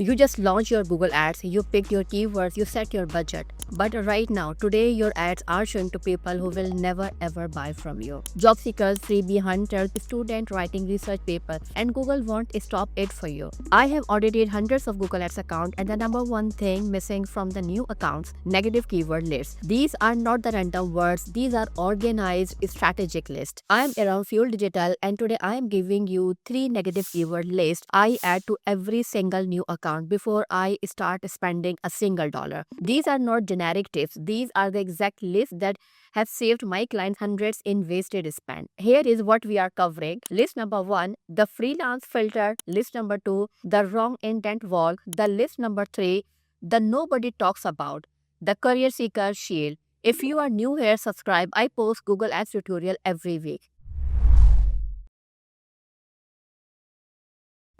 You just launch your Google Ads, you pick your keywords, you set your budget. But right now, today, your ads are showing to people who will never ever buy from you. Job seekers, freebie hunters, student writing research papers, and Google won't stop it for you. I have audited hundreds of Google Ads accounts, and the number one thing missing from the new accounts, negative keyword lists. These are not the random words, these are organized strategic lists. I am around Fuel Digital, and today I am giving you 3 negative keyword lists I add to every single new account before I start spending a single dollar. These are not generic tips, these are the exact lists that have saved my clients hundreds in wasted spend. Here is what we are covering. List number 1, the freelance filter. List number 2, the wrong intent wall. The list number 3, the nobody talks about, the career seeker shield. If you are new here, subscribe. I post Google Ads tutorial every week.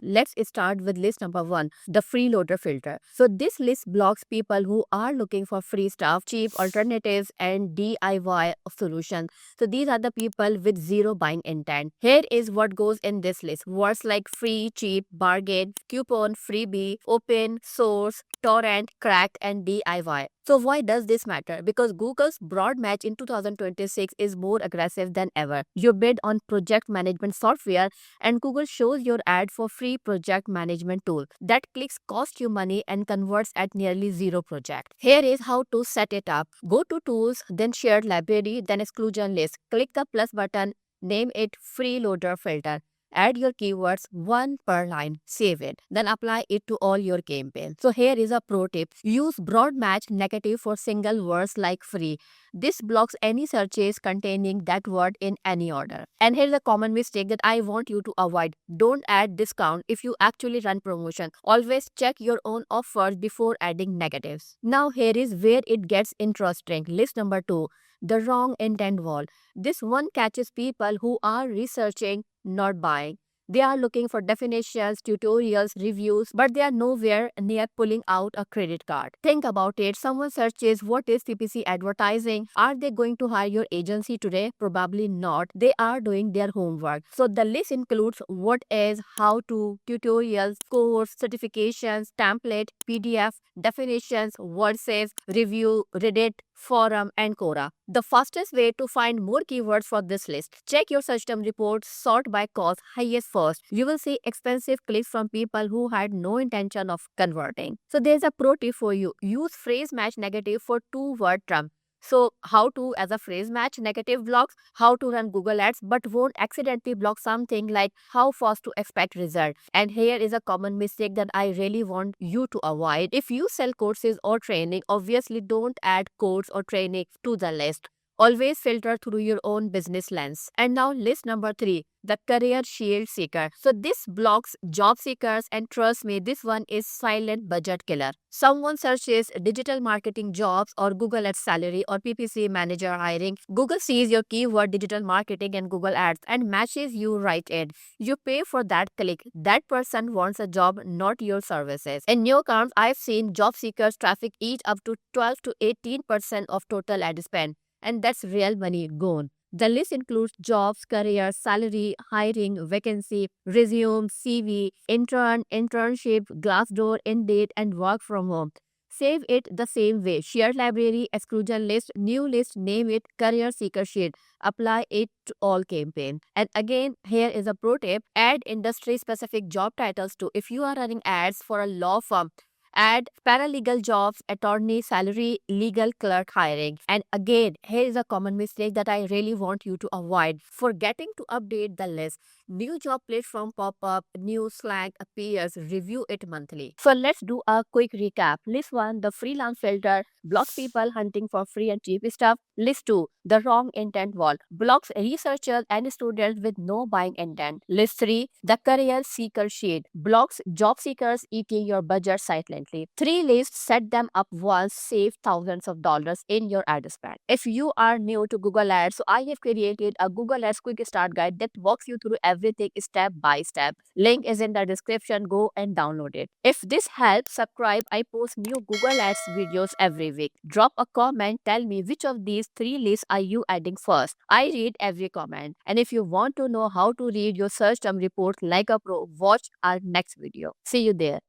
Let's start with list number 1, the freeloader filter. So this list blocks people who are looking for free stuff, cheap alternatives, and DIY solutions. So these are the people with zero buying intent. Here is what goes in this list. Words like free, cheap, bargain, coupon, freebie, open, source, torrent, cracked, and DIY. So why does this matter? Because Google's broad match in 2026 is more aggressive than ever. You bid on project management software and Google shows your ad for free project management tool. That clicks cost you money and converts at nearly zero project. Here is how to set it up. Go to tools, then shared library, then exclusion list. Click the plus button, name it freeloader filter. Add your keywords, one per line, save it, then apply it to all your campaigns. So here is a pro tip. Use broad match negative for single words like free. This blocks any searches containing that word in any order. And here's a common mistake that I want you to avoid. Don't add discount if you actually run promotion. Always check your own offers before adding negatives. Now here is where it gets interesting. List number 2, the wrong intent wall. This one catches people who are researching, not buying. They are looking for definitions, tutorials, reviews, but they are nowhere near pulling out a credit card. Think about it. Someone searches what is PPC advertising. Are they going to hire your agency today? Probably not. They are doing their homework. So the list includes what is, how to, tutorials, course, certifications, template, PDF, definitions, verses, review, Reddit, forum, and Quora. The fastest way to find more keywords for this list. Check your search term report, sort by cost, highest first. You will see expensive clicks from people who had no intention of converting. So there's a pro tip for you. Use phrase match negative for 2-word term. So how to as a phrase match negative blocks, how to run Google Ads but won't accidentally block something like how fast to expect result. And here is a common mistake that I really want you to avoid. If you sell courses or training, obviously don't add course or training to the list. Always filter through your own business lens. And now list number 3, the career shield seeker. So this blocks job seekers, and trust me, this one is silent budget killer. Someone searches digital marketing jobs or Google Ads salary or PPC manager hiring. Google sees your keyword digital marketing and Google Ads and matches you right in. You pay for that click. That person wants a job, not your services. In new accounts, I've seen job seekers traffic eat up to 12 to 18% of total ad spend. And that's real money gone. The list includes jobs, career, salary, hiring, vacancy, resume, CV, intern, internship, Glassdoor, Indeed, and work from home. Save it the same way. Shared library, exclusion list, new list, name it, career seeker sheet. Apply it to all campaign. And again, here is a pro tip. Add industry specific job titles too. If you are running ads for a law firm, add paralegal jobs, attorney, salary, legal clerk hiring. And again, here is a common mistake that I really want you to avoid. Forgetting to update the list. New job platform pop up, new Slack appears, review it monthly. So let's do a quick recap. List 1, the freelance filter, blocks people hunting for free and cheap stuff. List 2, the wrong intent wall, blocks researchers and students with no buying intent. List 3, the career seeker sheet, blocks job seekers eating your budget silently. 3 lists, set them up once, save thousands of dollars in your ad spend. If you are new to Google Ads, so I have created a Google Ads quick start guide that walks you through everything step by step. Link is in the description. Go and download it. If this helps, subscribe. I post new Google Ads videos every week. Drop a comment. Tell me which of these 3 lists are you adding first. I read every comment. And if you want to know how to read your search term report like a pro, watch our next video. See you there.